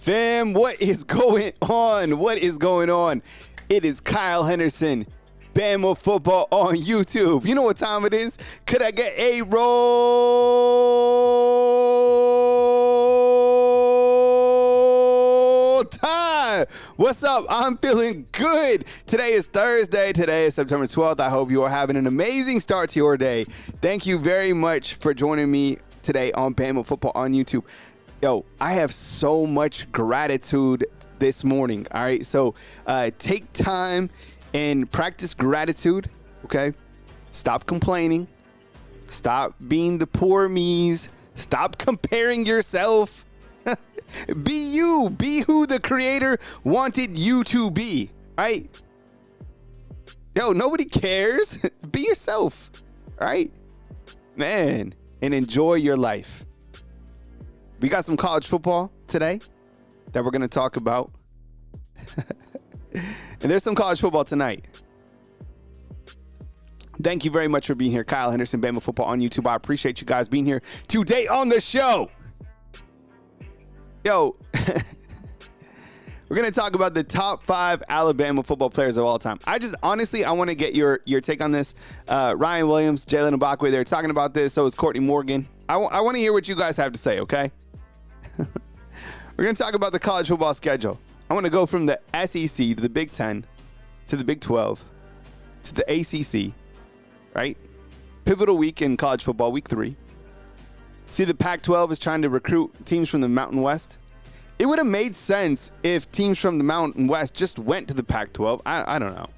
Fam, what is going on? What is going on? It is Kyle Henderson, Bama Football on YouTube. You know what time it is? Could I get a roll time? What's up? I'm feeling good. Today is Thursday. Today is September 12th. I hope you are having an amazing start to your day. Thank you very much for joining me today on Bama Football on YouTube. Yo, I have so much gratitude this morning. All right, so take time and practice gratitude. Okay, stop complaining, stop being the poor me's, stop comparing yourself. Be you, be who the creator wanted you to be. Right? Yo, nobody cares. Be yourself. All right, man, and enjoy your life. We got some college football today that we're going to talk about. And there's some college football tonight. Thank you very much for being here. Kyle Henderson, Bama Football on YouTube. I appreciate you guys being here today on the show. Yo, we're going to talk about the top 5 Alabama football players of all time. I want to get your take on this. Ryan Williams, Jalen Milroe, they're talking about this. So is Courtney Morgan. I want to hear what you guys have to say, okay? We're going to talk about the college football schedule. I want to go from the SEC to the Big 10 to the Big 12 to the ACC, right? Pivotal week in college football, week 3. See, the Pac-12 is trying to recruit teams from the Mountain West. It would have made sense if teams from the Mountain West just went to the Pac-12. I don't know.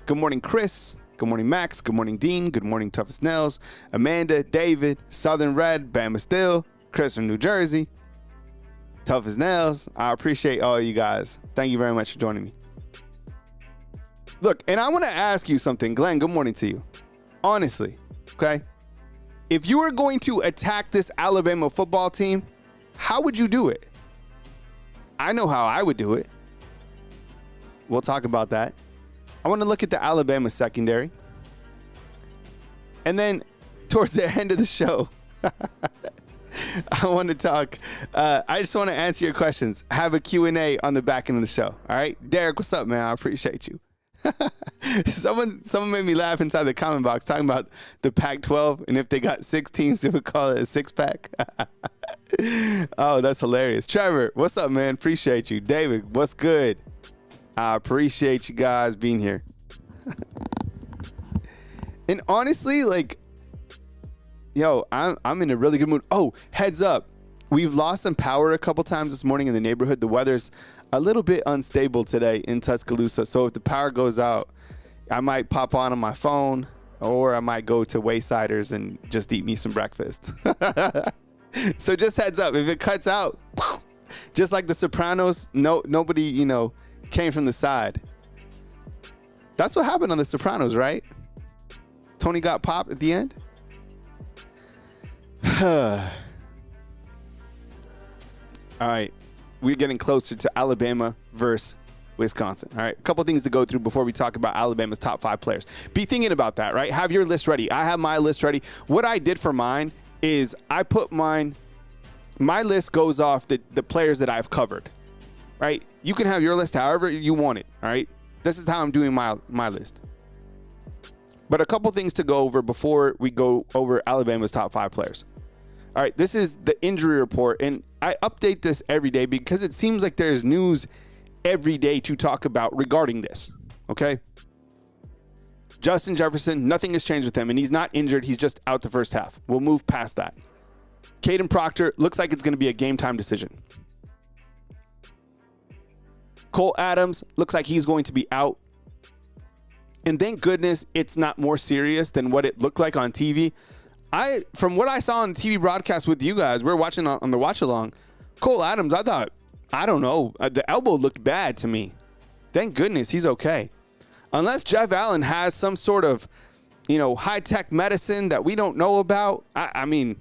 Good morning, Chris. Good morning, Max. Good morning, Dean. Good morning, Toughest Nails. Amanda, David, Southern Red, Bama Still, Chris from New Jersey, Toughest Nails. I appreciate all you guys. Thank you very much for joining me. Look, and I want to ask you something. Glenn, good morning to you. Honestly, okay? If you were going to attack this Alabama football team, how would you do it? I know how I would do it. We'll talk about that. I want to look at the Alabama secondary. And then towards the end of the show, I want to talk. I just want to answer your questions. Have a Q&A on the back end of the show. All right. Derek, what's up, man? I appreciate you. Someone made me laugh inside the comment box talking about the Pac-12 and if they got 6 teams, they would call it a 6-pack. Oh, that's hilarious. Trevor, what's up, man? Appreciate you. David, what's good? I appreciate you guys being here. And honestly, like, yo, I'm in a really good mood. Oh, heads up. We've lost some power a couple times this morning in the neighborhood. The weather's a little bit unstable today in Tuscaloosa. So if the power goes out, I might pop on my phone or I might go to Waysiders and just eat me some breakfast. So just heads up. If it cuts out, just like The Sopranos, nobody, came from the side. That's what happened on The Sopranos, right? Tony got popped at the end. All right. We're getting closer to Alabama versus Wisconsin. All right. A couple things to go through before we talk about Alabama's top 5 players. Be thinking about that, right? Have your list ready. I have my list ready. What I did for mine is I put my list goes off the players that I've covered. Right? You can have your list however you want it, all right? This is how I'm doing my list. But a couple things to go over before we go over Alabama's top 5 players. All right, this is the injury report, and I update this every day because it seems like there's news every day to talk about regarding this, okay? Justin Jefferson, nothing has changed with him, and he's not injured. He's just out the first half. We'll move past that. Kadyn Proctor, looks like it's going to be a game-time decision. Cole Adams looks like he's going to be out. And thank goodness it's not more serious than what it looked like on TV. From what I saw on the TV broadcast with you guys, we're watching on the watch along. Cole Adams, I don't know. The elbow looked bad to me. Thank goodness he's okay. Unless Jeff Allen has some sort of, high-tech medicine that we don't know about. I mean,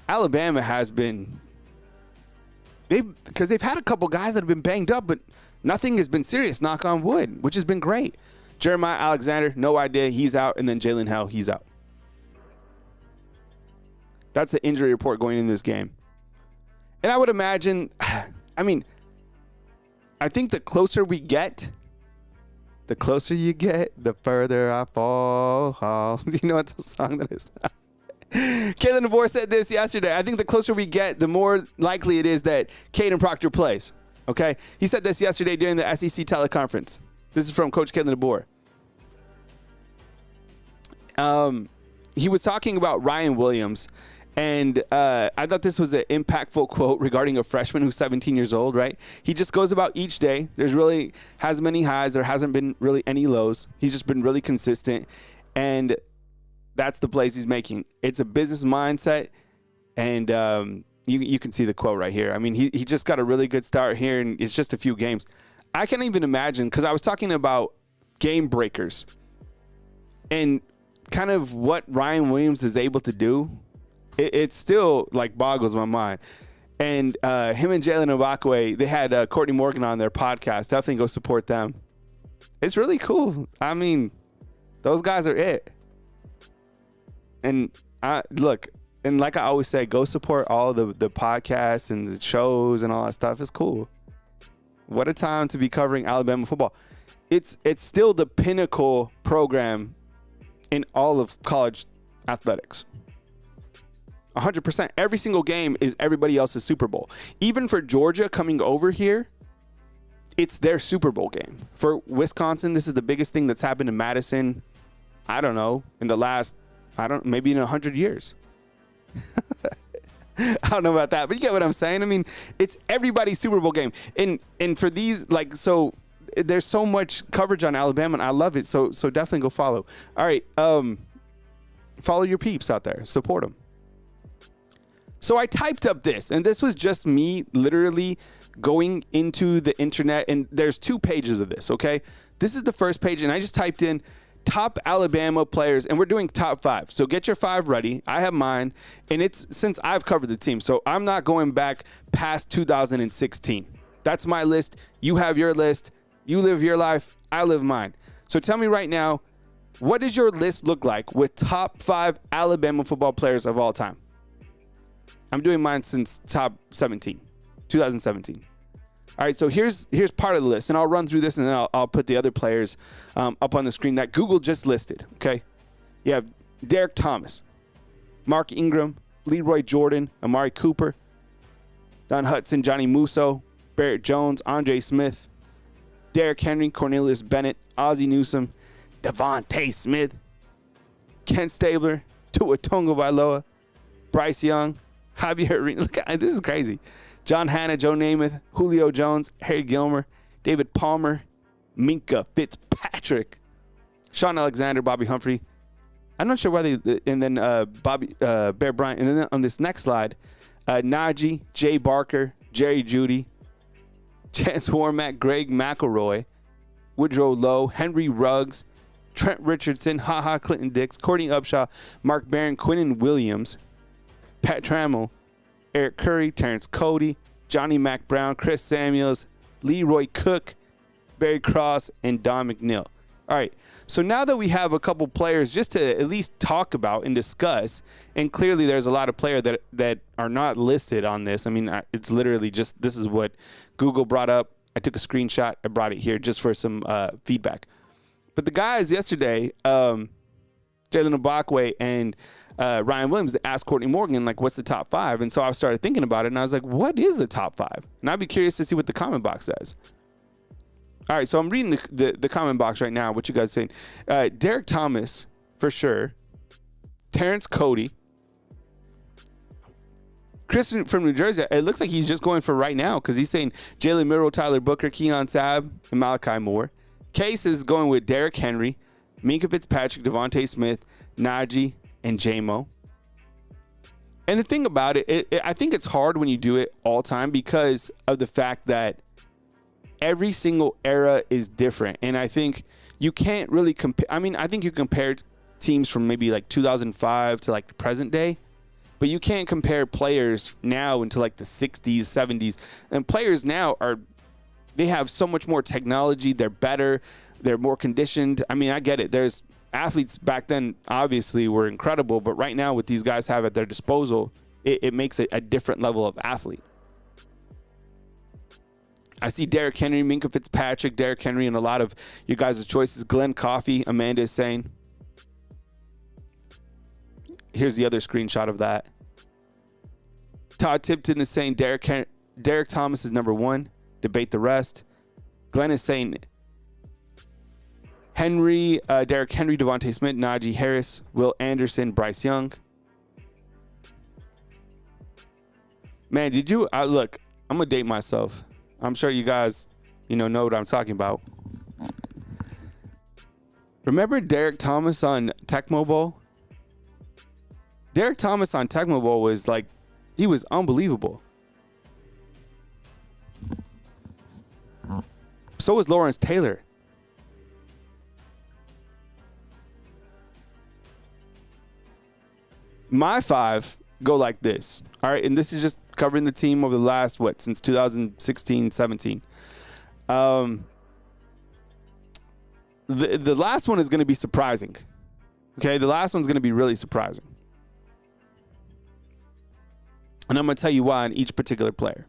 Alabama has been, because they've had a couple guys that have been banged up, but nothing has been serious, knock on wood, which has been great. Jeremiah Alexander, no idea, he's out. And then Jalen Hell, he's out. That's the injury report going in this game. And I would imagine, I mean, I think the closer we get, the closer you get, the further I fall. Do you know what the song that is? Kadyn DeBoer said this yesterday. I think the closer we get, the more likely it is that Kadyn Proctor plays. Okay? He said this yesterday during the SEC teleconference. This is from Coach Kadyn DeBoer. He was talking about Ryan Williams, and I thought this was an impactful quote regarding a freshman who's 17 years old, right? He just goes about each day. There's really hasn't many highs. There hasn't been really any lows. He's just been really consistent, and that's the plays he's making. It's a business mindset, and you can see the quote right here. I mean, he just got a really good start here, and it's just a few games. I can't even imagine, because I was talking about game breakers and kind of what Ryan Williams is able to do. It still, like, boggles my mind. And him and Jalen Milroe, they had Courtney Morgan on their podcast. Definitely go support them. It's really cool. I mean, those guys are it. And look, and like I always say, go support all the podcasts and the shows and all that stuff. It's cool. What a time to be covering Alabama football. It's still the pinnacle program in all of college athletics. 100%. Every single game is everybody else's Super Bowl. Even for Georgia coming over here, it's their Super Bowl game. For Wisconsin, this is the biggest thing that's happened in Madison, I don't know, in the last, maybe in 100 years. I don't know about that, but you get what I'm saying. I mean, it's everybody's Super Bowl game. And for these, like, so there's so much coverage on Alabama, and I love it. So definitely go follow. All right. Follow your peeps out there. Support them. So I typed up this, and this was just me literally going into the internet, and there's 2 pages of this, okay? This is the first page, and I just typed in top Alabama players, and we're doing top 5. So get your 5 ready. I have mine, and it's since I've covered the team, so I'm not going back past 2016. That's my list. You have your list. You live your life. I live mine. So tell me right now, what does your list look like with top 5 Alabama football players of all time? I'm doing mine since top 2017. All right, so here's part of the list, and I'll run through this, and then I'll put the other players up on the screen that Google just listed, okay? You have Derek Thomas, Mark Ingram, Leroy Jordan, Amari Cooper, Don Hudson, Johnny Musso, Barrett Jones, Andre Smith, Derrick Henry, Cornelius Bennett, Ozzie Newsome, Devontae Smith, Ken Stabler, Tua Tagovailoa, Bryce Young, Javier Reed. Look, this is crazy. John Hanna, Joe Namath, Julio Jones, Harry Gilmer, David Palmer, Minka Fitzpatrick, Sean Alexander, Bobby Humphrey. I'm not sure why and then Bear Bryant. And then on this next slide, Najee, Jay Barker, Jerry Jeudy, Chance Warmack, Greg McElroy, Woodrow Lowe, Henry Ruggs, Trent Richardson, Clinton Dix, Courtney Upshaw, Mark Barron, Quinnen Williams, Pat Trammell, Eric Curry, Terrence Cody, Johnny Mack Brown, Chris Samuels, Leroy Cook, Barry Cross, and Don McNeil. All right, so now that we have a couple players just to at least talk about and discuss, and clearly there's a lot of players that are not listed on this. I mean, it's literally just this is what Google brought up. I took a screenshot. I brought it here just for some feedback. But the guys yesterday, Jalen Milroe and Ryan Williams, asked Courtney Morgan, like, what's the top 5? And so I started thinking about it, and I was like, what is the top 5? And I'd be curious to see what the comment box says. All right, so I'm reading the comment box right now, what you guys saying. Derek Thomas, for sure. Terrence Cody. Chris from New Jersey, it looks like he's just going for right now because he's saying Jalen Milroe, Tyler Booker, Keon Sabb, and Malachi Moore. Case is going with Derrick Henry, Minka Fitzpatrick, Devontae Smith, Najee, and J-Mo. And the thing about it, I think it's hard when you do it all time because of the fact that every single era is different. And I think you can't really compare. I mean, I think you compare teams from maybe like 2005 to like present day, but you can't compare players now into like the 60s, 70s. And players now they have so much more technology. They're better. They're more conditioned. I mean, I get it. There's athletes back then obviously were incredible, but right now what these guys have at their disposal, it makes it a different level of athlete. I see Derrick Henry, Minkah Fitzpatrick, Derrick Henry, and a lot of your guys' choices. Glenn Coffey, Amanda is saying. Here's the other screenshot of that. Todd Tipton is saying Derek Thomas is number 1. Debate the rest. Glenn is saying Henry, Derrick Henry, Devontae Smith, Najee Harris, Will Anderson, Bryce Young. Man, did you look? I'm gonna date myself. I'm sure you guys, know what I'm talking about. Remember Derek Thomas on Tecmo Bowl? Derek Thomas on Tecmo Bowl was like, he was unbelievable. So was Lawrence Taylor. My 5 go like this. All right, and this is just covering the team over the last, since 2016, 17. The last one is going to be surprising. Okay, the last one's going to be really surprising. And I'm going to tell you why on each particular player.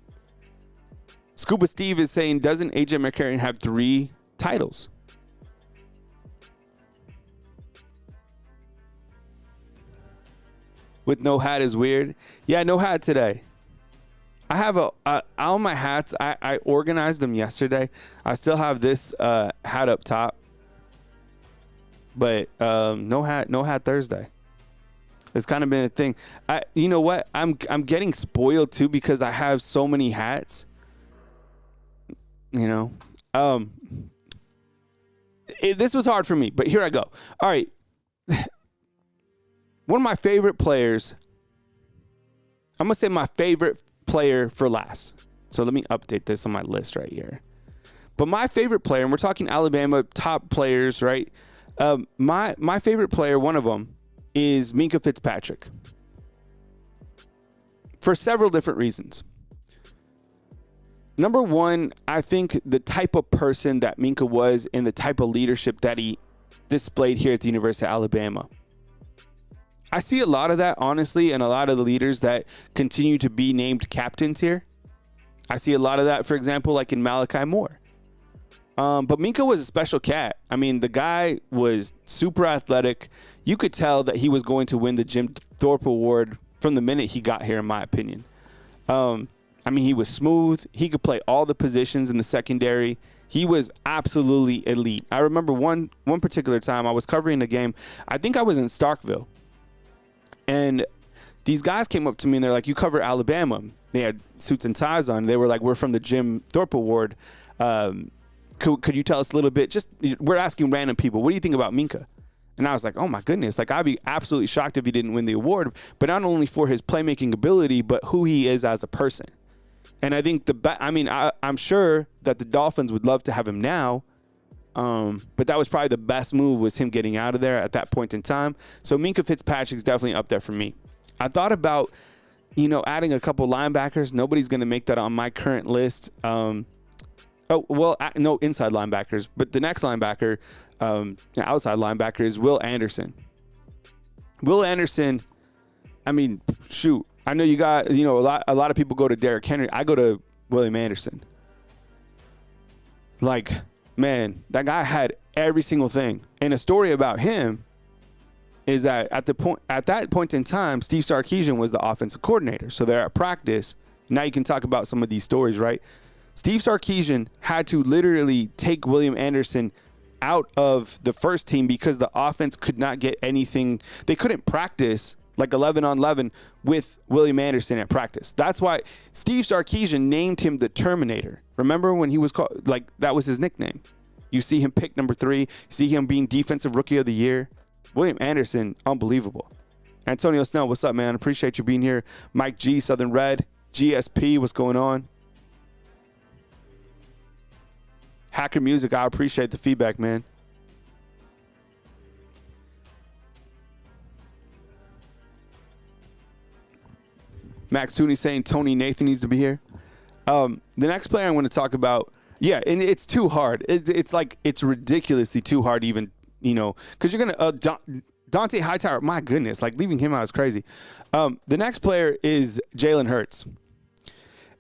Scuba Steve is saying, doesn't AJ McCarron have 3 titles? With no hat is weird. Yeah, no hat today. I have all my hats. I organized them yesterday. I still have this hat up top. But no hat Thursday. It's kind of been a thing. You know what? I'm getting spoiled too because I have so many hats. This was hard for me, but here I go. All right. One of my favorite players. I'm going to say my favorite player for last. So let me update this on my list right here. But my favorite player, and we're talking Alabama top players, right? My favorite player, one of them, is Minkah Fitzpatrick. For several different reasons. Number one, I think the type of person that Minkah was and the type of leadership that he displayed here at the University of Alabama. I see a lot of that, honestly, and a lot of the leaders that continue to be named captains here. I see a lot of that, for example, like in Malachi Moore. But Minkah was a special cat. I mean, the guy was super athletic. You could tell that he was going to win the Jim Thorpe Award from the minute he got here, in my opinion. He was smooth. He could play all the positions in the secondary. He was absolutely elite. I remember one particular time I was covering a game. I think I was in Starkville. And these guys came up to me and they're like, you cover Alabama. They had suits and ties on. They were like, we're from the Jim Thorpe Award. Could you tell us a little bit? We're asking random people, what do you think about Minkah? And I was like, oh my goodness, like I'd be absolutely shocked if he didn't win the award, but not only for his playmaking ability, but who he is as a person. And I think I'm sure that the Dolphins would love to have him now. But that was probably the best move, was him getting out of there at that point in time. So Minkah Fitzpatrick's definitely up there for me. I thought about, adding a couple linebackers. Nobody's going to make that on my current list. No inside linebackers, but the next linebacker, outside linebacker, is Will Anderson. Will Anderson, I know you got, a lot of people go to Derrick Henry. I go to William Anderson. Like, man, that guy had every single thing. And a story about him is that at that point in time, Steve Sarkisian was the offensive coordinator. So they're at practice. Now you can talk about some of these stories, right? Steve Sarkisian had to literally take William Anderson out of the first team because the offense could not get anything. They couldn't practice like 11 on 11 with William Anderson at practice. That's why Steve Sarkisian named him the Terminator. Remember when he was called, like, that was his nickname. You see him pick number 3. You see him being Defensive Rookie of the Year. William Anderson, unbelievable. Antonio Snell, what's up, man? Appreciate you being here. Mike G, Southern Red. GSP, what's going on? Hacker Music, I appreciate the feedback, man. Max Tooney saying Tony Nathan needs to be here. The next player I'm going to talk about, yeah, and it's too hard. It's ridiculously too hard even, because you're going to Dante Hightower, my goodness, like leaving him out is crazy. The next player is Jalen Hurts.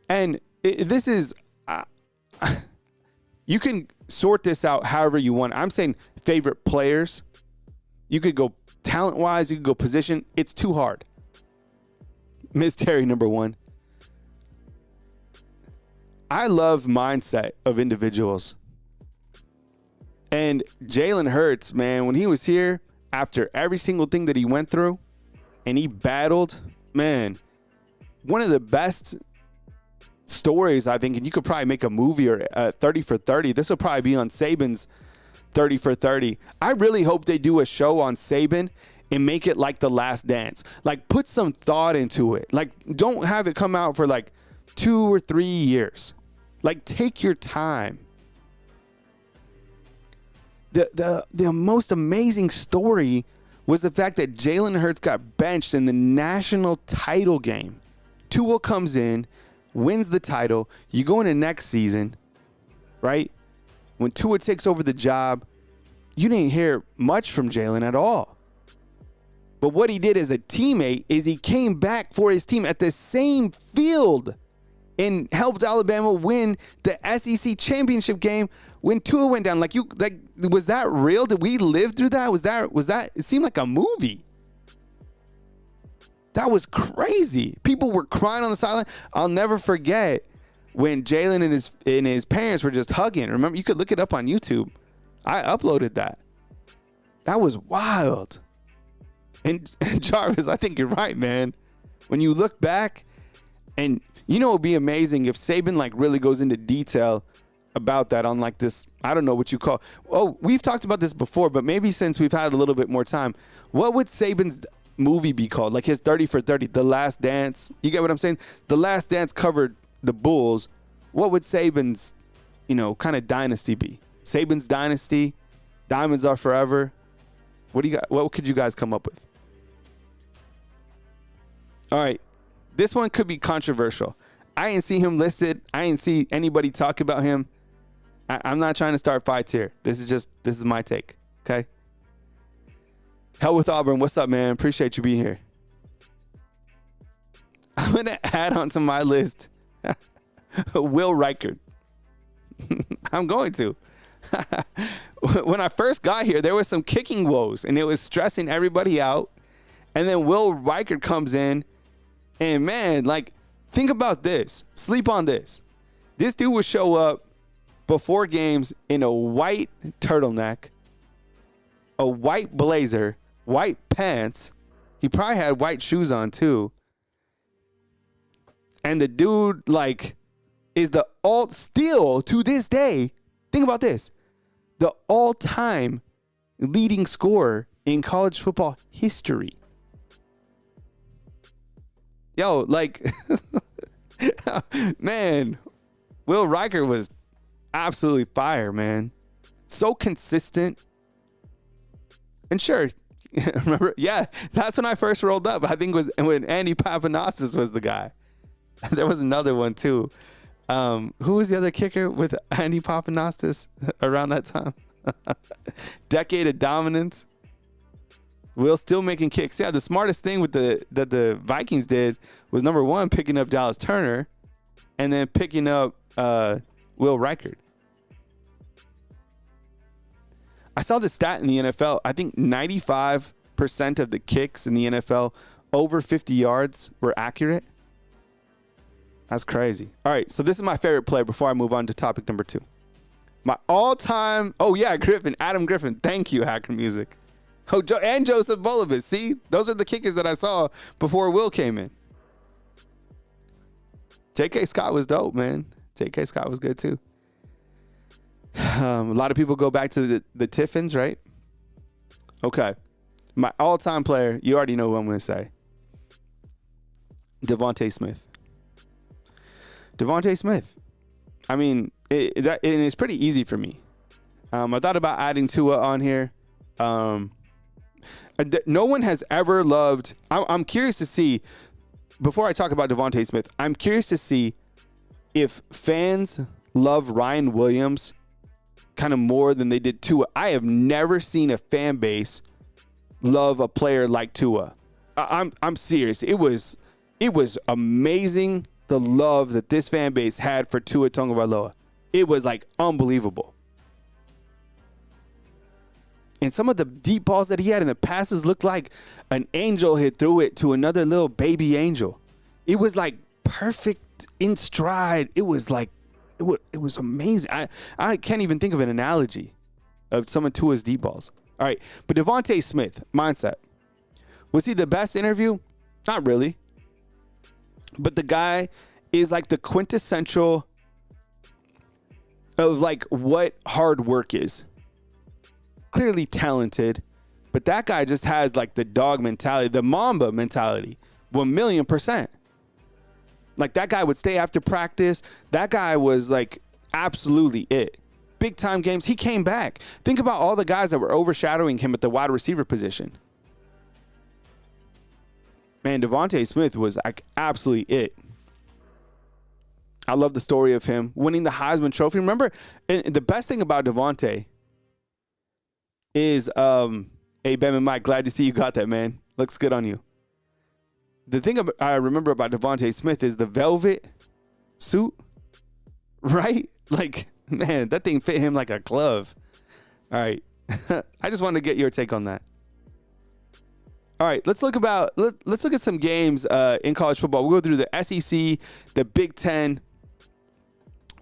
And this is, you can sort this out however you want. I'm saying favorite players. You could go talent-wise. You could go position. It's too hard. Ms. Terry, number one. I love mindset of individuals. And Jalen Hurts, man, when he was here, after every single thing that he went through, and he battled, man, one of the best stories, I think, and you could probably make a movie or 30 for 30. This will probably be on Saban's 30 for 30. I really hope they do a show on Saban and make it like The Last Dance. Like, put some thought into it. Like, don't have it come out for like 2 or 3 years. Like, take your time. The most amazing story was the fact that Jalen Hurts got benched in the national title game. Tua comes in, wins the title. You go into next season, right? When Tua takes over the job, you didn't hear much from Jalen at all. But what he did as a teammate is he came back for his team at the same field and helped Alabama win the SEC championship game when Tua went down. Was that real? Did we live through that? Was that? It seemed like a movie. That was crazy. People were crying on the sideline. I'll never forget when Jalen and his parents were just hugging. Remember, you could look it up on YouTube. I uploaded that. That was wild. And Jarvis, I think you're right, man. When you look back, and you know, it'd be amazing if Saban like really goes into detail about that on like this, I don't know what you call. Oh, we've talked about this before, but maybe since we've had a little bit more time, what would Saban's movie be called? Like his 30 for 30, The Last Dance. You get what I'm saying? The Last Dance covered the Bulls. What would Saban's, kind of dynasty be? Saban's dynasty, Diamonds Are Forever. What do you got? What could you guys come up with? All right. This one could be controversial. I didn't see him listed. I didn't see anybody talk about him. I'm not trying to start fights here. This is my take. Okay. Hell with Auburn. What's up, man? Appreciate you being here. I'm going to add onto my list Will Reichard. I'm going to. When I first got here, there was some kicking woes, and it was stressing everybody out. And then Will Reichard comes in, and man, like, think about this. Sleep on this. This dude would show up before games in a white turtleneck, a white blazer, white pants. He probably had white shoes on too. And the dude, like, is the still to this day. Think about this. The all-time leading scorer in college football history. Yo, like, man, Will Reichard was absolutely fire, man. So consistent. And sure, remember, yeah, that's when I first rolled up. I think it was when Andy Papanastis was the guy. There was another one, too. Who was the other kicker with Andy Papanastis around that time? Decade of dominance. Will still making kicks. Yeah, the smartest thing that the Vikings did was, number one, picking up Dallas Turner, and then picking up Will Reichard. I saw the stat in the NFL. I think 95% of the kicks in the NFL over 50 yards were accurate. That's crazy. All right, so this is my favorite play before I move on to topic number 2. My all-time, Griffin, Adam Griffin. Thank you, Hacker Music. Oh, and Joseph Bolibus. See, those are the kickers that I saw before Will came in. J.K. Scott was dope, man. J.K. Scott was good, too. A lot of people go back to the Tiffins, right? Okay. My all-time player, you already know who I'm going to say. Devontae Smith. Devontae Smith. I mean, it's pretty easy for me. I thought about adding Tua on here. No one has ever loved. I'm curious to see, before I talk about Devontae Smith, I'm curious to see if fans love Ryan Williams kind of more than they did Tua. I have never seen a fan base love a player like Tua. I'm serious. It was amazing, the love that this fan base had for Tua Tagovailoa. it was like unbelievable. And some of the deep balls that he had in the passes looked like an angel had threw it to another little baby angel. It was like perfect in stride. It was like, it was amazing. I can't even think of an analogy of some of Tua's deep balls. All right, but Devontae Smith, mindset. Was he the best interview? Not really. But the guy is like the quintessential of like what hard work is. Clearly talented, but that guy just has like the dog mentality, the Mamba mentality, 1,000,000%. Like that guy would stay after practice. That guy was like absolutely it. Big time games, he came back. Think about all the guys that were overshadowing him at the wide receiver position. Man, Devontae Smith was like absolutely it. I love the story of him winning the Heisman Trophy. Remember, and the best thing about Devontae is, hey, Ben and Mike, glad to see you got that, man. Looks good on you. The thing I remember about Devontae Smith is the velvet suit, right? Like, man, that thing fit him like a glove. All right. I just wanted to get your take on that. All right, let's look at some games in college football. We'll go through the SEC, the Big Ten.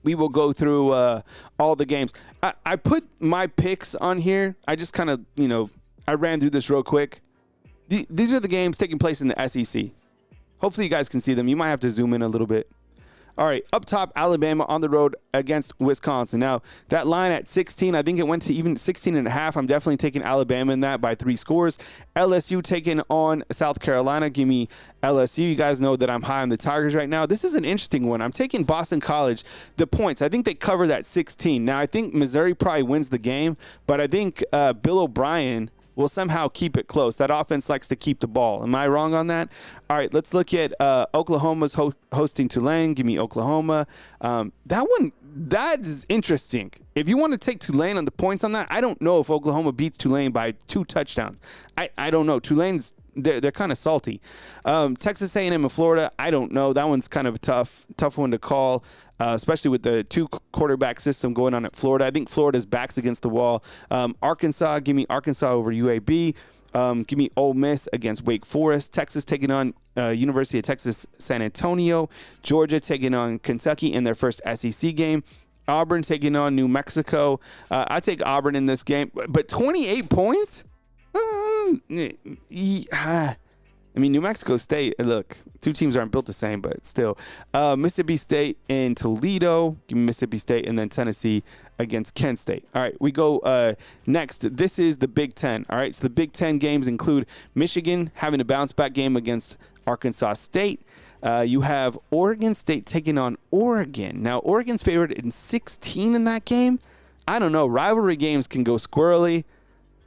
We will go through all the games. I put my picks on here. I just kind of, I ran through this real quick. These are the games taking place in the SEC. Hopefully you guys can see them. You might have to zoom in a little bit. All right, up top, Alabama on the road against Wisconsin. Now, that line at 16, I think it went to even 16.5. I'm definitely taking Alabama in that by 3 scores. LSU taking on South Carolina. Give me LSU. You guys know that I'm high on the Tigers right now. This is an interesting one. I'm taking Boston College, the points. I think they cover that 16. Now, I think Missouri probably wins the game, but I think Bill O'Brien will somehow keep it close. That offense likes to keep the ball. Am I wrong on that? All right, let's look at Oklahoma's hosting Tulane. Give me Oklahoma. That's interesting. If you want to take Tulane on the points on that, I don't know if Oklahoma beats Tulane by 2 touchdowns. I don't know. Tulane's they're kind of salty. Texas A&M and Florida, I don't know. That one's kind of a tough one to call. Especially with the 2 quarterback system going on at Florida. I think Florida's back's against the wall. Arkansas, give me Arkansas over UAB. Give me Ole Miss against Wake Forest. Texas taking on University of Texas San Antonio. Georgia taking on Kentucky in their first SEC game. Auburn taking on New Mexico. I take Auburn in this game. But 28 points? I mean, New Mexico State, look, 2 teams aren't built the same, but still. Mississippi State and Toledo. Give me Mississippi State, and then Tennessee against Kent State. All right, we go next. This is the Big Ten. All right, so the Big Ten games include Michigan having a bounce-back game against Arkansas State. You have Oregon State taking on Oregon. Now, Oregon's favored in 16 in that game. I don't know. Rivalry games can go squirrely.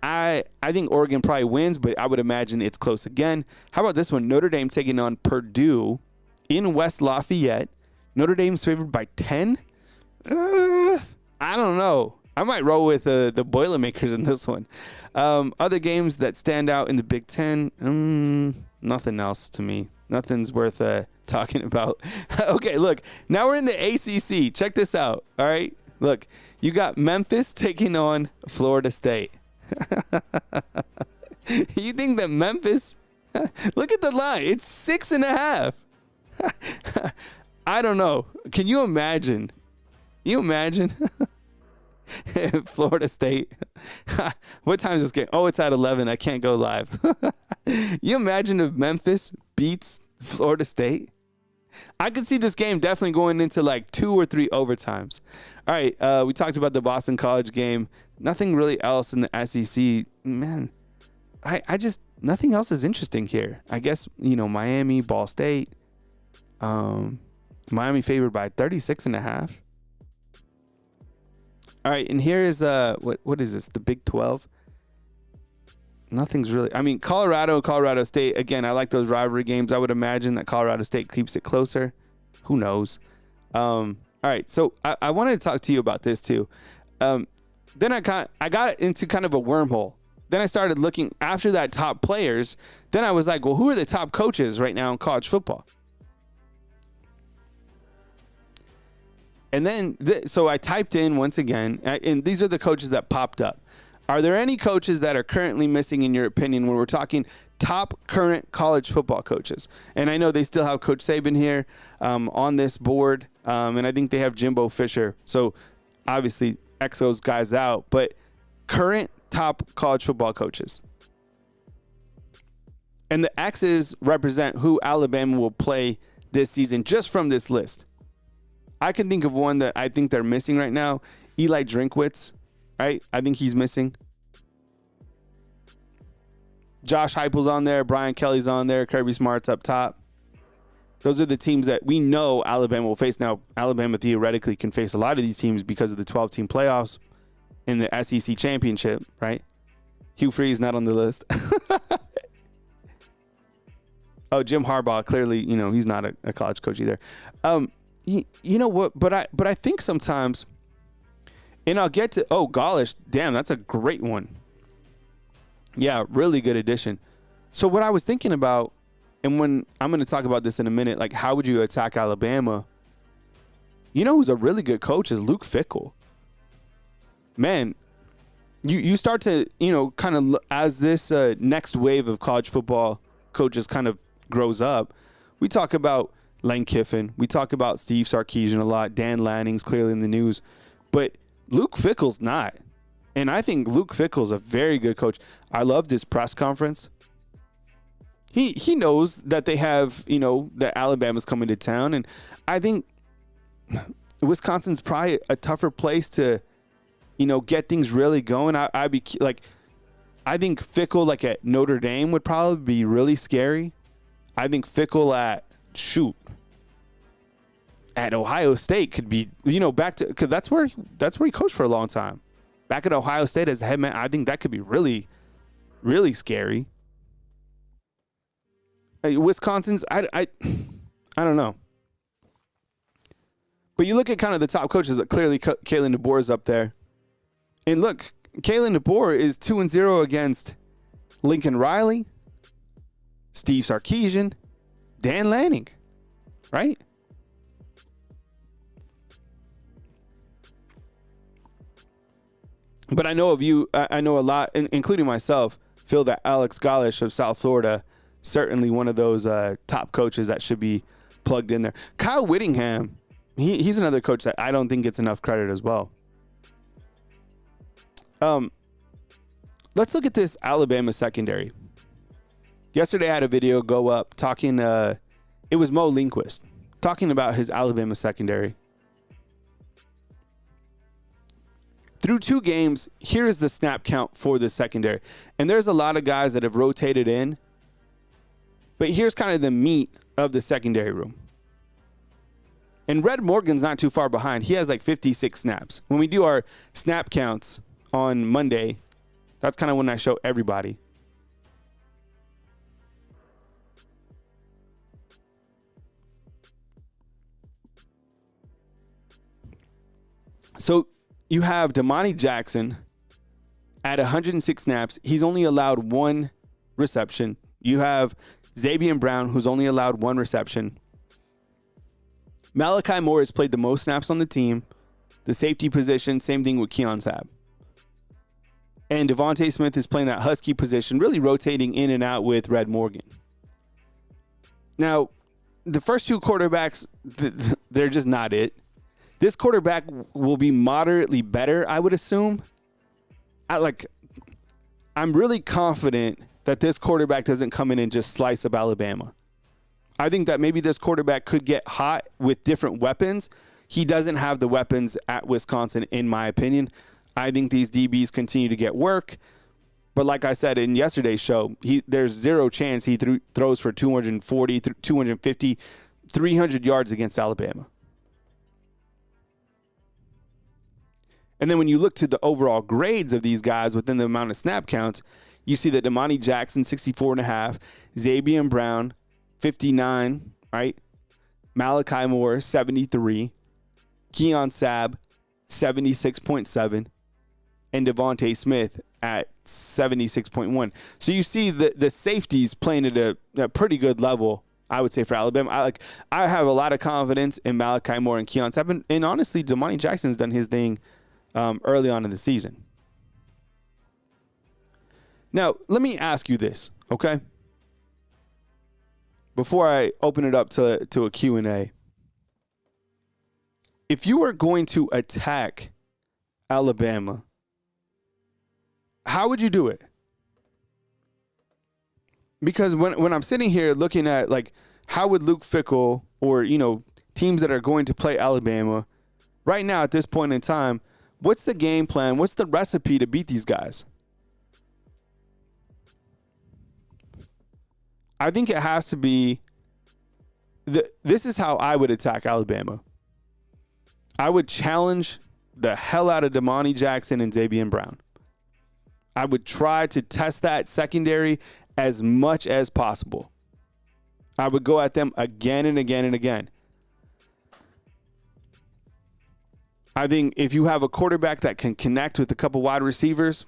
I think Oregon probably wins, but I would imagine it's close again. How about this one? Notre Dame taking on Purdue in West Lafayette. Notre Dame's favored by 10? I don't know. I might roll with the Boilermakers in this one. Other games that stand out in the Big Ten, nothing else to me. Nothing's worth talking about. Okay, look. Now we're in the ACC. Check this out. All right? Look, you got Memphis taking on Florida State. You think that Memphis, look at the line, it's 6.5. I don't know. Can you imagine? Florida State. What time is this game? Oh, it's at 11. I can't go live. You imagine if Memphis beats Florida State? I could see this game definitely going into like 2 or 3 overtimes. All right, we talked about the Boston College game. Nothing really else in the SEC. Man, I just, nothing else is interesting here. I guess, Miami, Ball State. Miami favored by 36.5. All right, and here is, what is this, the Big 12? Nothing's really, Colorado State. Again, I like those rivalry games. I would imagine that Colorado State keeps it closer. Who knows? All right, so I wanted to talk to you about this too. Then I got into kind of a wormhole. Then I started looking after that top players. Then I was like, well, who are the top coaches right now in college football? And then, so I typed in once again, and these are the coaches that popped up. Are there any coaches that are currently missing, in your opinion, when we're talking top current college football coaches? And I know they still have Coach Saban here on this board, and I think they have Jimbo Fisher. So obviously, X those guys out. But current top college football coaches. And the X's represent who Alabama will play this season just from this list. I can think of one that I think they're missing right now. Eli Drinkwitz, right? I think he's missing. Josh Heupel's on there. Brian Kelly's on there. Kirby Smart's up top. Those are the teams that we know Alabama will face. Now, Alabama theoretically can face a lot of these teams because of the 12-team playoffs in the SEC championship, right? Hugh Freeze not on the list. Oh, Jim Harbaugh, clearly, he's not a college coach either. You know what? But I think sometimes, and I'll get to, Golish, damn, that's a great one. Yeah, really good addition. So what I was thinking about, and when I'm going to talk about this in a minute, like how would you attack Alabama? Who's a really good coach is Luke Fickell. Man, you start to, kind of as this next wave of college football coaches kind of grows up, we talk about Lane Kiffin. We talk about Steve Sarkisian a lot. Dan Lanning's clearly in the news. But Luke Fickell's not. And I think Luke Fickell's a very good coach. I loved his press conference. He knows that they have, that Alabama's coming to town. And I think Wisconsin's probably a tougher place to, get things really going. I think Fickell, like at Notre Dame, would probably be really scary. I think Fickell at Ohio State could be, back to, because that's where he coached for a long time. Back at Ohio State as a head man, I think that could be really, really scary. Wisconsin's, I don't know. But you look at kind of the top coaches, clearly Kalen DeBoer is up there. And look, Kalen DeBoer is 2-0 against Lincoln Riley, Steve Sarkisian, Dan Lanning, right? But I know I know a lot, including myself, feel that Alex Golish of South Florida, certainly one of those top coaches that should be plugged in there. Kyle Whittingham, he's another coach that I don't think gets enough credit as well. Let's look at this Alabama secondary. Yesterday I had a video go up talking, it was Mo Lindquist, talking about his Alabama secondary. Through 2 games, here's the snap count for the secondary. And there's a lot of guys that have rotated in. But here's kind of the meat of the secondary room. And Red Morgan's not too far behind. He has like 56 snaps. When we do our snap counts on Monday, that's kind of when I show everybody. So you have Damani Jackson at 106 snaps. He's only allowed 1 reception. You have Xavier Brown, who's only allowed 1 reception. Malachi Moore has played the most snaps on the team. The safety position, same thing with Keon Sabb. And Devontae Smith is playing that Husky position, really rotating in and out with Red Morgan. Now, the first 2 quarterbacks, they're just not it. This quarterback will be moderately better, I would assume. I'm really confident that this quarterback doesn't come in and just slice up Alabama. I think that maybe this quarterback could get hot with different weapons. He doesn't have the weapons at Wisconsin, in my opinion. I think these DBs continue to get work. But like I said in yesterday's show, there's zero chance he throws for 240, 250, 300 yards against Alabama. And then when you look to the overall grades of these guys within the amount of snap counts, you see that Damani Jackson, 64.5, Xavier Brown, 59, right? Malachi Moore, 73, Keon Sabb, 76.7, and Devontae Smith at 76.1. So you see the safeties playing at a pretty good level I would say, for Alabama. I have a lot of confidence in Malachi Moore and Keon Steppen. And honestly, Damani Jackson's done his thing early on in the season. Now, let me ask you this, okay? Before I open it up to a Q&A. If you were going to attack Alabama, how would you do it? Because when I'm sitting here looking at, like, how would Luke Fickell or, teams that are going to play Alabama right now at this point in time, what's the game plan? What's the recipe to beat these guys? I think it has to be this is how I would attack Alabama. I would challenge the hell out of Damani Jackson and Xavier Brown. I would try to test that secondary as much as possible. I would go at them again and again and again. I think if you have a quarterback that can connect with a couple wide receivers,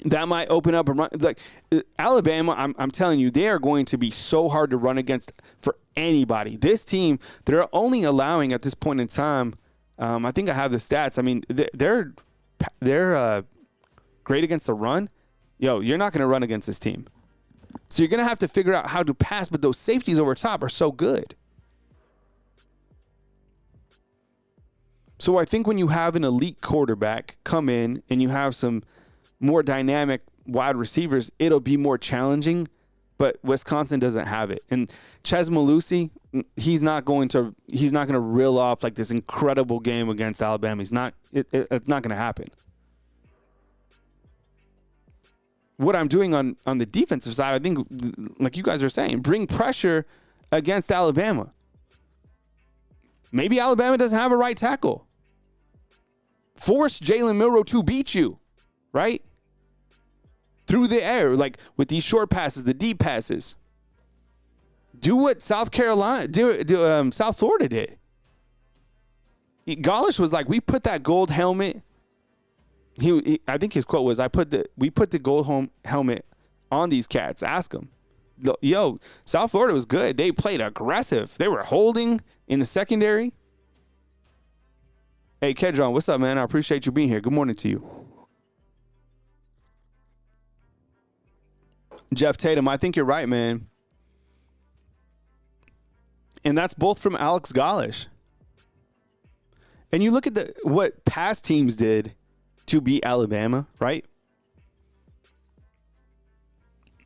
that might open up a run. Like Alabama, I'm telling you, they are going to be so hard to run against for anybody. This team, they're only allowing at this point in time. I think I have the stats. I mean, they're great against the run. You're not going to run against this team. So you're going to have to figure out how to pass, but those safeties over top are so good. So I think when you have an elite quarterback come in and you have some more dynamic wide receivers, it'll be more challenging, but Wisconsin doesn't have it. And Ches Malusi, he's not going to reel off like this incredible game against Alabama. It's not going to happen. What I'm doing on the defensive side, I think, like you guys are saying, bring pressure against Alabama. Maybe Alabama doesn't have a right tackle. Force Jalen Milroe to beat you, right? Through the air, like with these short passes, the deep passes. Do what South Florida did. Golish was like, we put that gold helmet. I think his quote was, we put the gold helmet on these cats. Ask them. South Florida was good. They played aggressive. They were holding in the secondary. Hey, Kedron, what's up, man? I appreciate you being here. Good morning to you. Jeff Tatum, I think you're right, man. And that's both from Alex Golish. And you look at what past teams did to beat Alabama, right?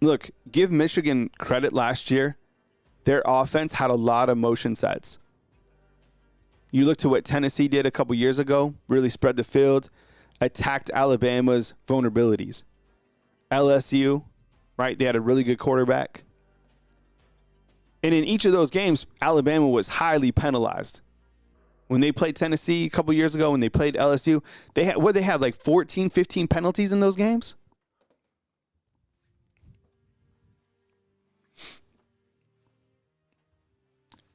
Look, give Michigan credit last year. Their offense had a lot of motion sets. You look to what Tennessee did a couple years ago, really spread the field, attacked Alabama's vulnerabilities. LSU, right? They had a really good quarterback. And in each of those games, Alabama was highly penalized. When they played Tennessee a couple years ago, when they played LSU, they had like 14, 15 penalties in those games?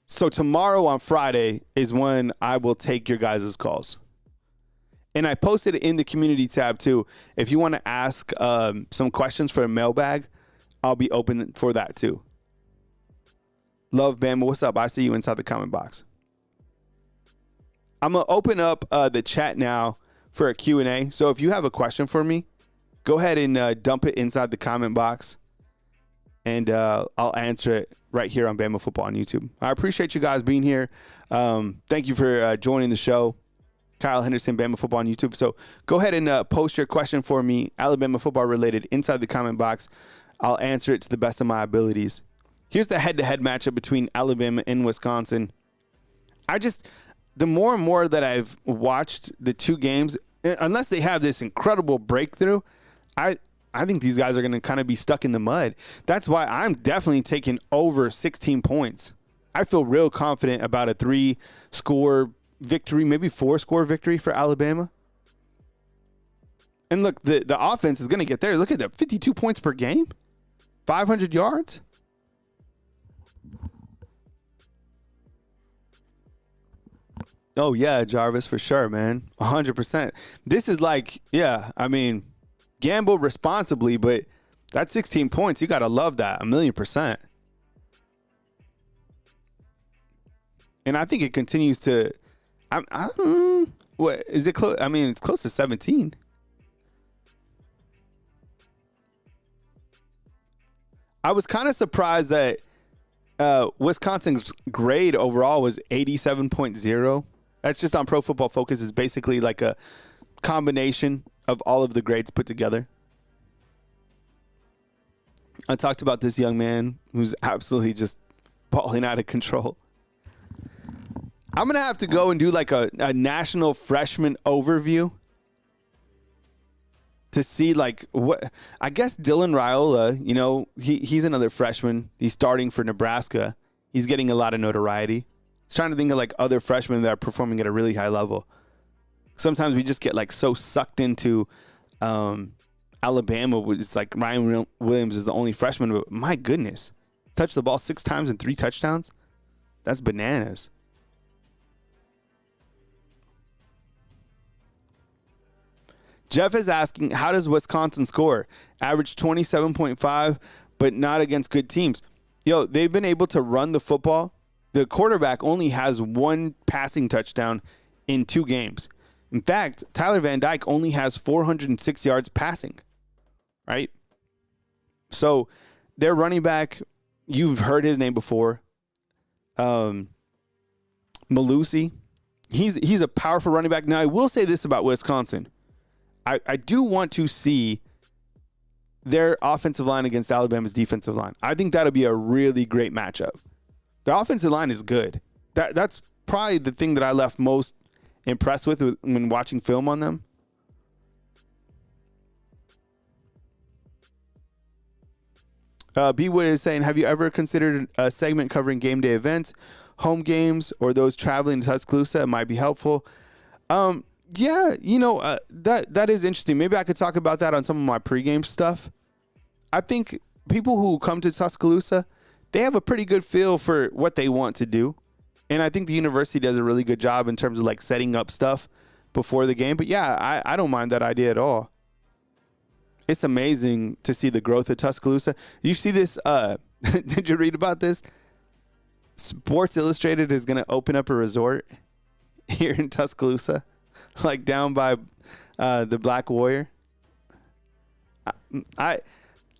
So tomorrow on Friday is when I will take your guys' calls. And I posted it in the community tab too. If you want to ask some questions for a mailbag, I'll be open for that too. Love Bama, what's up? I see you inside the comment box. I'm going to open up the chat now for a Q&A. So if you have a question for me, go ahead and dump it inside the comment box. And I'll answer it right here on Bama Football on YouTube. I appreciate you guys being here. Thank you for joining the show. Kyle Henderson, Bama Football on YouTube. So go ahead and post your question for me, Alabama football related, inside the comment box. I'll answer it to the best of my abilities. Here's the head-to-head matchup between Alabama and Wisconsin. The more and more that I've watched the two games, unless they have this incredible breakthrough, I think these guys are going to kind of be stuck in the mud. That's why I'm definitely taking over 16 points. I feel real confident about a 3-score victory, maybe 4-score victory for Alabama. And look, the offense is going to get there. Look at that, 52 points per game, 500 yards. Oh, yeah, Jarvis, for sure, man. 100%. This is like, gamble responsibly, but that's 16 points. You got to love that, 1,000,000%. And I think it continues to. What is it close? I mean, it's close to 17. I was kind of surprised that Wisconsin's grade overall was 87.0. That's just on Pro Football Focus. It's basically like a combination of all of the grades put together. I talked about this young man who's absolutely just balling out of control. I'm going to have to go and do like a national freshman overview to see like what, I guess Dylan Raiola, you know, he's another freshman. He's starting for Nebraska. He's getting a lot of notoriety. I was trying to think of like other freshmen that are performing at a really high level. Sometimes we just get like so sucked into Alabama, which is like Ryan Williams is the only freshman, but my goodness, touched the ball 6 times and 3 touchdowns. That's bananas. Jeff is asking, how does Wisconsin score? Average 27.5, but not against good teams. Yo, they've been able to run the football. The quarterback only has 1 passing touchdown in 2 games. In fact, Tyler Van Dyke only has 406 yards passing, right? So their running back, you've heard his name before, Malusi. He's a powerful running back. Now, I will say this about Wisconsin. I do want to see their offensive line against Alabama's defensive line. I think that'll be a really great matchup. The offensive line is good. That's probably the thing that I left most impressed with when watching film on them. B. Wood is saying, have you ever considered a segment covering game day events, home games, or those traveling to Tuscaloosa? It might be helpful. Yeah, you know, that is interesting. Maybe I could talk about that on some of my pregame stuff. I think people who come to Tuscaloosa, they have a pretty good feel for what they want to do. And I think the university does a really good job in terms of like setting up stuff before the game. But yeah, I don't mind that idea at all. It's amazing to see the growth of Tuscaloosa. You see this, did you read about this? Sports Illustrated is going to open up a resort here in Tuscaloosa. Like down by the Black Warrior. I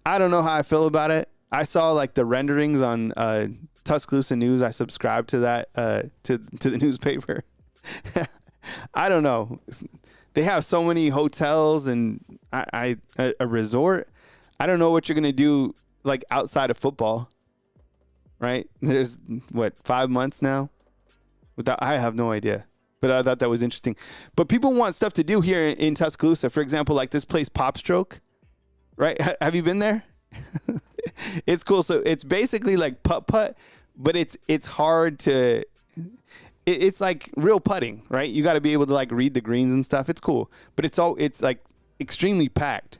don't know how I feel about it. I saw like the renderings on Tuscaloosa News. I subscribed to that to the newspaper. I don't know. They have so many hotels and a resort. I don't know what you're gonna do like outside of football. Right? There's 5 months now. I have no idea. But I thought that was interesting. But people want stuff to do here in Tuscaloosa. For example, like this place, Pop Stroke, right? Have you been there? It's cool. So it's basically like putt-putt, but it's hard to – it's like real putting, right? You got to be able to like read the greens and stuff. It's cool. But it's like extremely packed.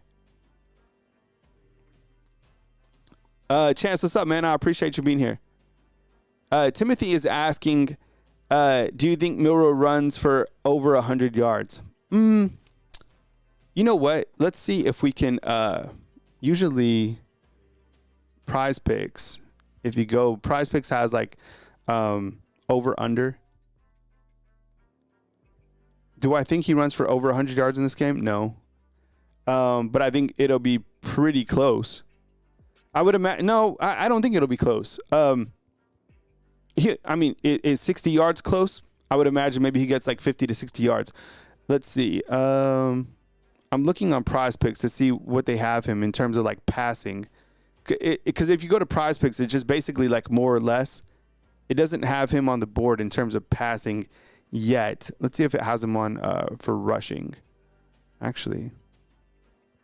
Chance, what's up, man? I appreciate you being here. Timothy is asking – do you think Milroe runs for over 100 yards? You know what? Let's see if we can usually Prize Picks. If you go, Prize Picks has like over under. Do I think he runs for over 100 yards in this game? No. But I think it'll be pretty close. I would imagine. No, I don't think it'll be close. Is 60 yards close? I would imagine maybe he gets like 50 to 60 yards. Let's see. I'm looking on Prize Picks to see what they have him in terms of like passing. Because if you go to Prize Picks, it's just basically like more or less. It doesn't have him on the board in terms of passing yet. Let's see if it has him on for rushing. Actually,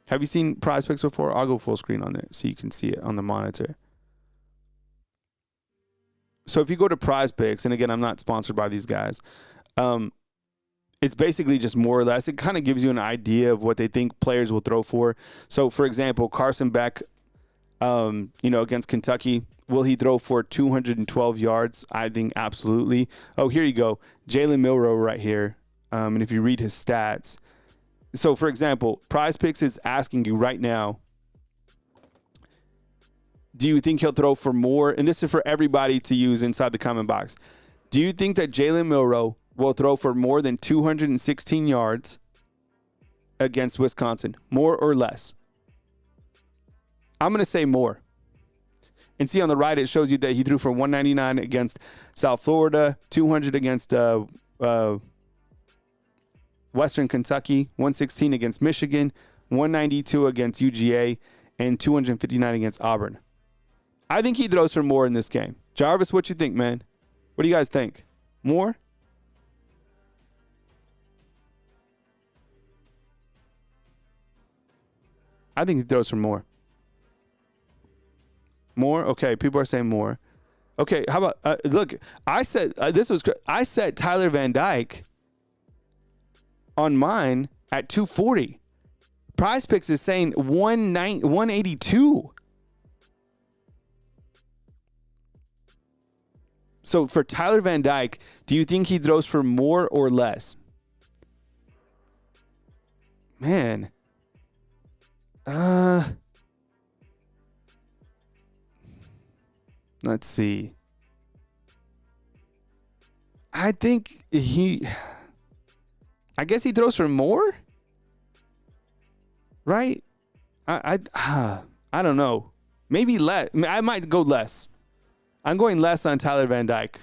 have you seen Prize Picks before? I'll go full screen on it so you can see it on the monitor. So if you go to Prize Picks, and again, I'm not sponsored by these guys, it's basically just more or less. It kind of gives you an idea of what they think players will throw for. So, for example, Carson Beck, against Kentucky, will he throw for 212 yards? I think absolutely. Oh, here you go. Jalen Milroe right here. And if you read his stats. So, for example, Prize Picks is asking you right now, do you think he'll throw for more? And this is for everybody to use inside the comment box. Do you think that Jalen Milroe will throw for more than 216 yards against Wisconsin? More or less? I'm going to say more. And see on the right, it shows you that he threw for 199 against South Florida, 200 against Western Kentucky, 116 against Michigan, 192 against UGA, and 259 against Auburn. I think he throws for more in this game. Jarvis, what you think, man? What do you guys think? More? I think he throws for more. More? Okay, people are saying more. Okay, how about look? I said this was. I said Tyler Van Dyke on mine at 240. Prize Picks is saying 182. So for Tyler Van Dyke, do you think he throws for more or less? Man. Let's see. I think I guess he throws for more, right? I don't know. Maybe less. I might go less. I'm going less on Tyler Van Dyke.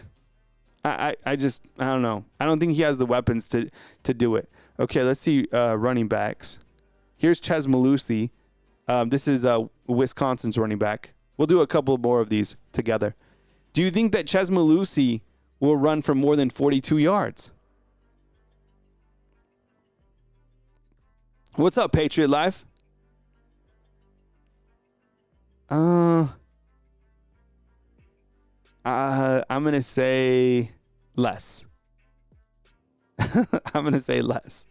I don't know. I don't think he has the weapons to do it. Okay, let's see running backs. Here's Ches Malusi. This is Wisconsin's running back. We'll do a couple more of these together. Do you think that Ches Malusi will run for more than 42 yards? What's up, Patriot Life? I'm going to say less. I'm going to say less.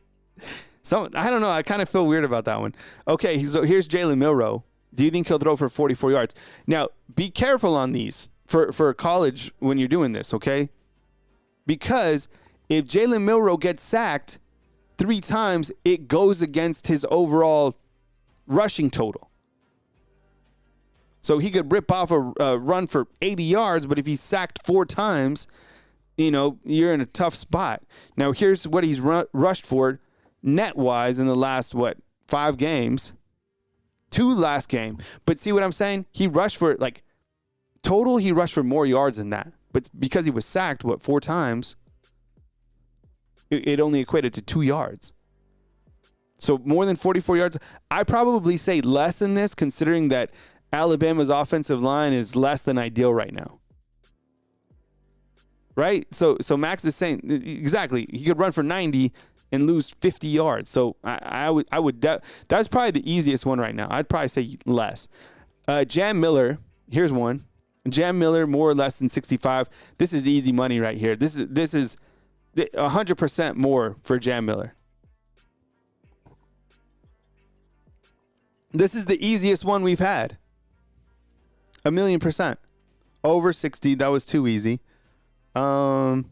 I don't know. I kind of feel weird about that one. Okay, so here's Jalen Milroe. Do you think he'll throw for 44 yards? Now, be careful on these for college when you're doing this, okay? Because if Jalen Milroe gets sacked 3 times, it goes against his overall rushing total. So he could rip off a run for 80 yards, but if he's sacked 4 times, you're in a tough spot. Now, here's what he's rushed for net-wise in the last, 5 games. 2 last game. But see what I'm saying? He rushed for, total, he rushed for more yards than that. But because he was sacked, 4 times, it only equated to 2 yards. So more than 44 yards. I probably say less than this, considering that Alabama's offensive line is less than ideal right now. Right? So Max is saying, exactly, he could run for 90 and lose 50 yards. So I would that's probably the easiest one right now. I'd probably say less. Jam Miller, here's one. Jam Miller, more or less than 65. This is easy money right here. This is 100% more for Jam Miller. This is the easiest one we've had. 1,000,000%. Over 60. That was too easy. Hey,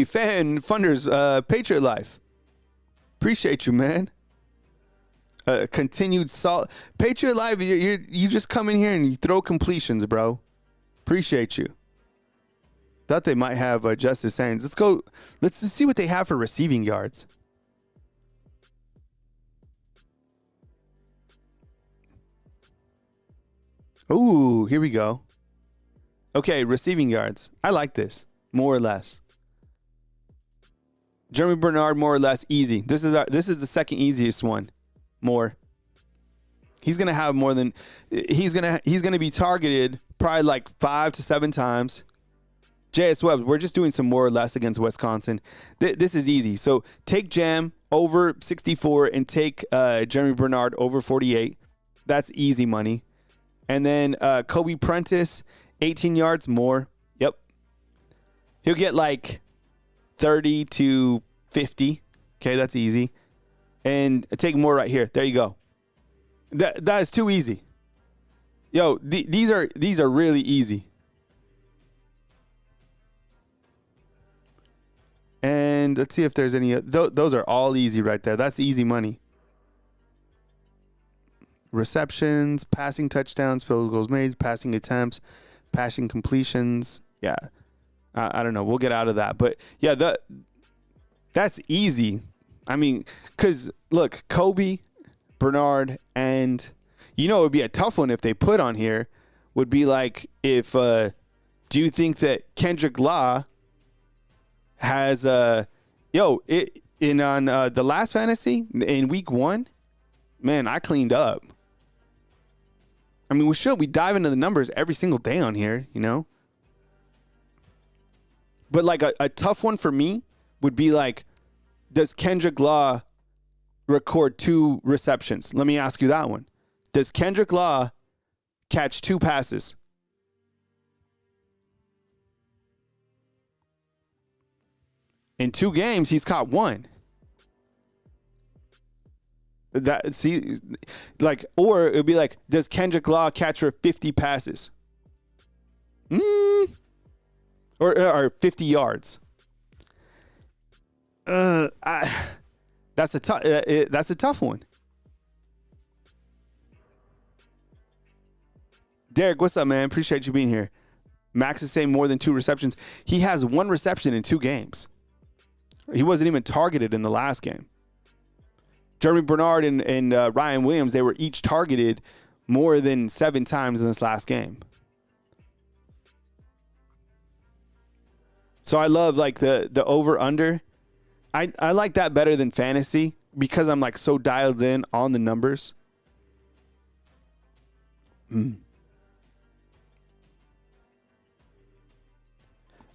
funders, Patriot Life. Appreciate you, man. Continued solid. Patriot Life, you just come in here and you throw completions, bro. Appreciate you. Thought they might have Justice Saints. Let's go. Let's see what they have for receiving yards. Ooh, here we go. Okay, receiving yards. I like this. More or less. Jeremy Bernard, more or less easy. This is the second easiest one. More. He's gonna have more than he's gonna be targeted probably 5 to 7 times. J.S. Webb, we're just doing some more or less against Wisconsin. This is easy. So take Jam over 64 and take Jeremy Bernard over 48. That's easy money. And then Kobe Prentice, 18 yards more. Yep. He'll get 30 to 50. Okay, that's easy. And take more right here. There you go. That is too easy. Yo, these are really easy. And let's see if there's any. Those are all easy right there. That's easy money. Receptions, passing touchdowns, field goals made, passing attempts, passing completions. Yeah. I don't know. We'll get out of that. But, yeah, that's easy. I mean, because, look, Kobe, Bernard, and, it would be a tough one if they put on here, would be like if do you think that Kendrick Law has on the last fantasy in week 1, man, I cleaned up. I mean, we dive into the numbers every single day on here, But like a tough one for me would be like, does Kendrick Law record 2 receptions? Let me ask you that one. Does Kendrick Law catch 2 passes? In 2 games, he's caught 1. Or it would be like, does Kendrick Law catch for 50 passes? Or 50 yards. That's a tough one. Derek, what's up, man? Appreciate you being here. Max is saying more than 2 receptions. He has 1 reception in 2 games. He wasn't even targeted in the last game. Jeremy Bernard and Ryan Williams, they were each targeted more than 7 times in this last game. So I love like the over-under. I like that better than fantasy because I'm like so dialed in on the numbers.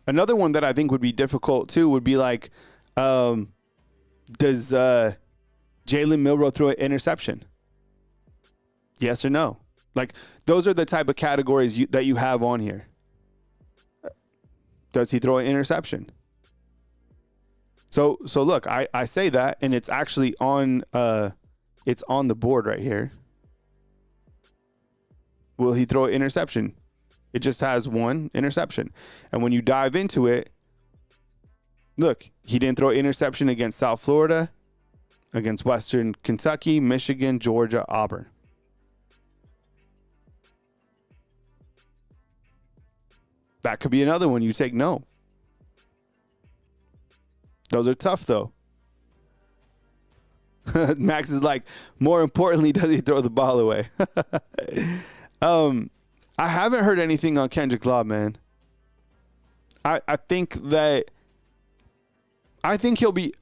Another one that I think would be difficult too would be like, does Jalen Milroe throw an interception? Yes or no? Like those are the type of categories that you have on here. Does he throw an interception? So look, I say that, and it's actually on the board right here. Will he throw an interception? It just has 1 interception. And when you dive into it, look, he didn't throw an interception against South Florida, against Western Kentucky, Michigan, Georgia, Auburn. That could be another one you take no. Those are tough, though. Max is like, more importantly, does he throw the ball away? I haven't heard anything on Kendrick Law, man. I think he'll be.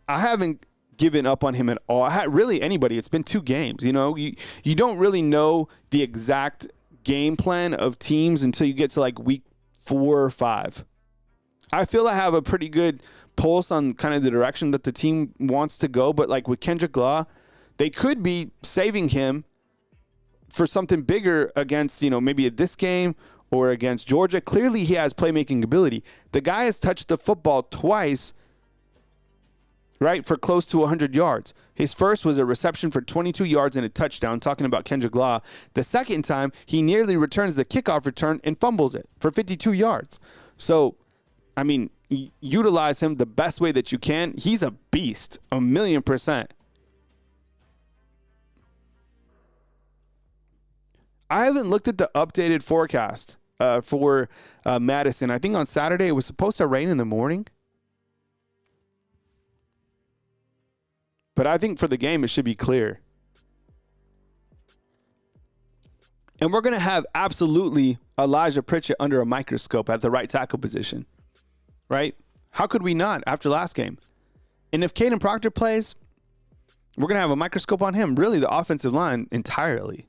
I haven't given up on him at all. Really, anybody. It's been 2 games. You don't really know the exact game plan of teams until you get to like week 4 or 5. I feel I have a pretty good pulse on kind of the direction that the team wants to go. But like with Kendrick Law, they could be saving him for something bigger against, maybe this game or against Georgia. Clearly he has playmaking ability. The guy has touched the football twice, right, for close to 100 yards. His first was a reception for 22 yards and a touchdown, talking about Kendrick Law. The second time, he nearly returns the kickoff return and fumbles it for 52 yards. So, I mean, utilize him the best way that you can. He's a beast, 1,000,000%. I haven't looked at the updated forecast for Madison. I think on Saturday it was supposed to rain in the morning. But I think for the game it should be clear. And we're going to have absolutely Elijah Pritchett under a microscope at the right tackle position. Right? How could we not after last game? And if Kadyn Proctor plays, we're going to have a microscope on him. Really, the offensive line entirely.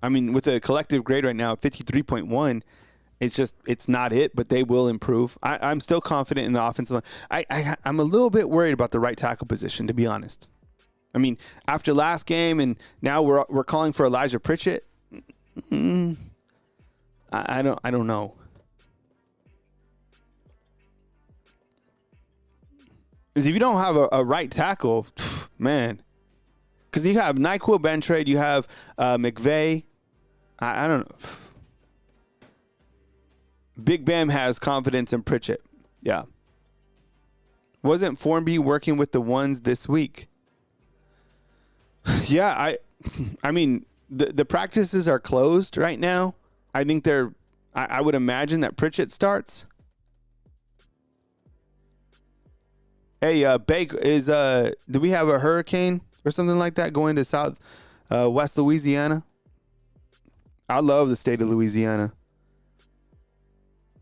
I mean, with a collective grade right now, 53.1, it's not it, but they will improve. I'm still confident in the offensive line. I'm a little bit worried about the right tackle position, to be honest. I mean, after last game and now we're calling for Elijah Pritchett. I don't know. Because if you don't have a right tackle, man. Because you have NyQuil Bentrade, you have McVay. I don't know. Big Bam has confidence in Pritchett. Yeah. Wasn't Formby working with the ones this week? Yeah, I mean, the practices are closed right now. I think I would imagine that Pritchett starts. Hey, Bake, do we have a hurricane or something like that going to south west Louisiana? I love the state of Louisiana.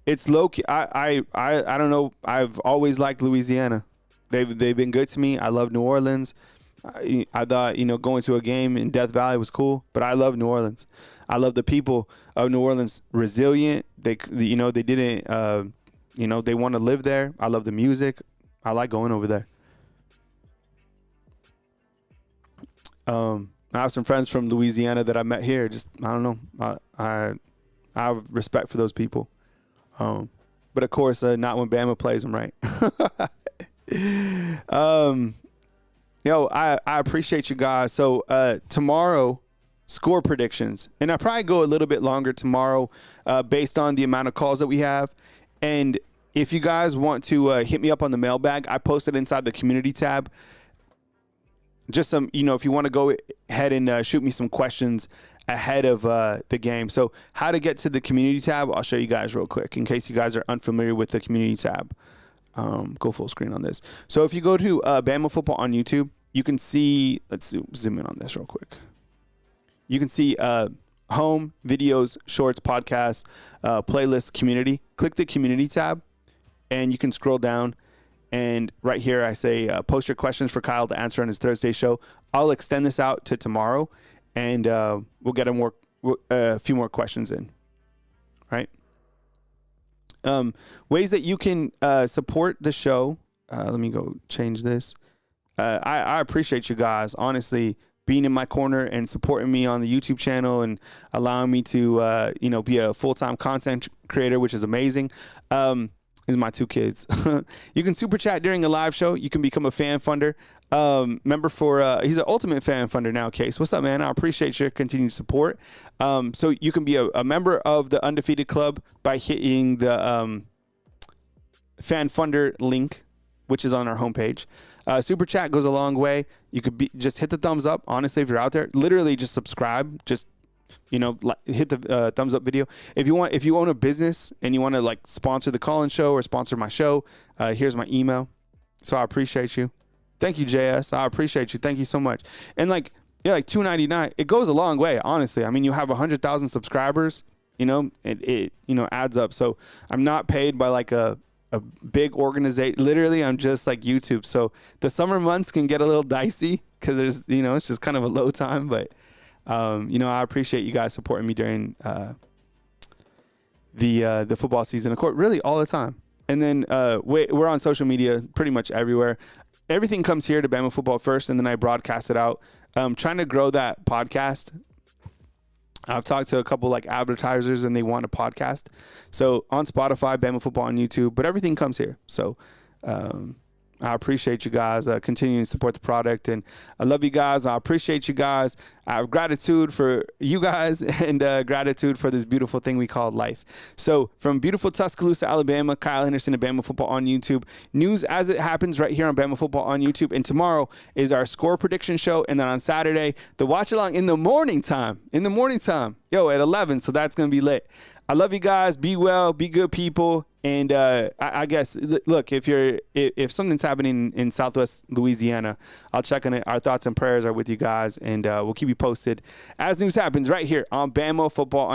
It's low key. I don't know. I've always liked Louisiana. They've been good to me. I love New Orleans. I thought, going to a game in Death Valley was cool, but I love New Orleans. I love the people of New Orleans. Resilient. They didn't, they want to live there. I love the music. I like going over there. I have some friends from Louisiana that I met here. Just, I don't know. I have respect for those people. But of course, not when Bama plays them, right? I appreciate you guys. So tomorrow, score predictions, and I probably go a little bit longer tomorrow, based on the amount of calls that we have. And if you guys want to hit me up on the mailbag, I posted inside the community tab. Just some, if you want to go ahead and shoot me some questions ahead of the game. So how to get to the community tab, I'll show you guys real quick in case you guys are unfamiliar with the community tab. Go full screen on this. So if you go to Bama Football on YouTube, you can see, let's zoom in on this real quick. You can see home, videos, shorts, podcasts, playlist, community. Click the community tab and you can scroll down. And right here, I say, post your questions for Kyle to answer on his Thursday show. I'll extend this out to tomorrow, and we'll get a few more questions in. Right? Ways that you can support the show. Let me go change this. I appreciate you guys, honestly, being in my corner and supporting me on the YouTube channel and allowing me to, be a full-time content creator, which is amazing. Is my two kids. You can super chat during a live show. You can become a fan funder. Member for he's an ultimate fan funder now. Case, what's up, man? I appreciate your continued support. So you can be a member of the Undefeated Club by hitting the fan funder link, which is on our homepage. Super chat goes a long way. You could just hit the thumbs up. Honestly, if you're out there, literally just subscribe. Just hit the thumbs up video. If you own a business and you want to sponsor the call-in show or sponsor my show, here's my email. So I appreciate you. Thank you, JS. I appreciate you. Thank you so much. And $2.99, it goes a long way, honestly. I mean, you have 100,000 subscribers, it adds up. So I'm not paid by a big organization. Literally, I'm just like YouTube. So the summer months can get a little dicey because there's, it's just kind of a low time, but I appreciate you guys supporting me during the football season, of course, really all the time. And then we're on social media pretty much everywhere. Everything comes here to Bama Football first, and then I broadcast it out. Trying to grow that podcast. I've talked to a couple advertisers, and they want a podcast. So on Spotify, Bama Football on YouTube, but everything comes here. So I appreciate you guys continuing to support the product, and I love you guys. I appreciate you guys. I have gratitude for you guys and gratitude for this beautiful thing we call life. So from beautiful Tuscaloosa, Alabama, Kyle Henderson at Bama Football on YouTube. News as it happens right here on Bama Football on YouTube. And tomorrow is our score prediction show. And then on Saturday, the watch along in the morning time. At 11. So that's going to be lit. I love you guys. Be well. Be good people. And I guess, look, if something's happening in Southwest Louisiana, I'll check on it. Our thoughts and prayers are with you guys, and we'll keep you posted as news happens right here on Bama Football.